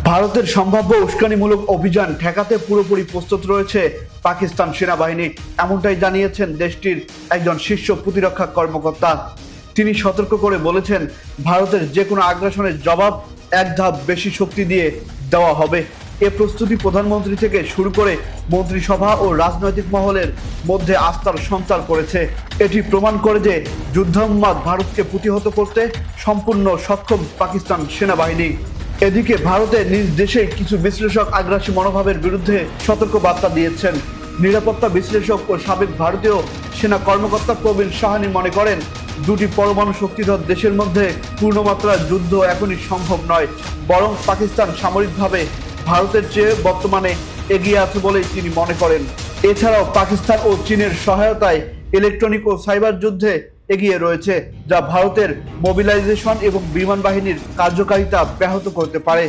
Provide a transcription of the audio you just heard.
ভারতের সম্ভাব্য উস্কানিমূলক অভিযান ঠেকাতে পুরোপুরি প্রস্তুত রয়েছে পাকিস্তান সেনাবাহিনী, এমনটাই জানিয়েছেন দেশটির একজন শীর্ষ প্রতিরক্ষা কর্মকর্তা। তিনি সতর্ক করে বলেছেন, ভারতের যে কোনো আগ্রাসনের জবাব এক ধাপ বেশি শক্তি দিয়ে দেওয়া হবে। এ প্রস্তুতি প্রধানমন্ত্রী থেকে শুরু করে মন্ত্রিসভা ও রাজনৈতিক মহলের মধ্যে আস্থার সঞ্চার করেছে। এটি প্রমাণ করে যে যুদ্ধোন্মাদ ভারতকে প্রতিহত করতে সম্পূর্ণ সক্ষম পাকিস্তান সেনাবাহিনী। এদিকে ভারতের নিজ দেশে কিছু বিশ্লেষক আগ্রাসী মনোভাবের বিরুদ্ধে সতর্ক বার্তা দিয়েছেন। নিরাপত্তা বিশ্লেষক ও সাবেক ভারতীয় সেনা কর্মকর্তা প্রবীণ সাহানি মনে করেন, দুটি পরমাণু শক্তিধর দেশের মধ্যে পূর্ণমাত্রার যুদ্ধ এখনই সম্ভব নয়, বরং পাকিস্তান সামরিকভাবে ভারতের চেয়ে বর্তমানে এগিয়ে আছে বলেই তিনি মনে করেন। এছাড়াও পাকিস্তান ও চীনের সহায়তায় ইলেকট্রনিক ও সাইবার যুদ্ধে এগিয়ে রয়েছে, যা ভারতের মোবিলাইজেশন এবং বিমান বাহিনীর কার্যকারিতা ব্যাহত করতে পারে।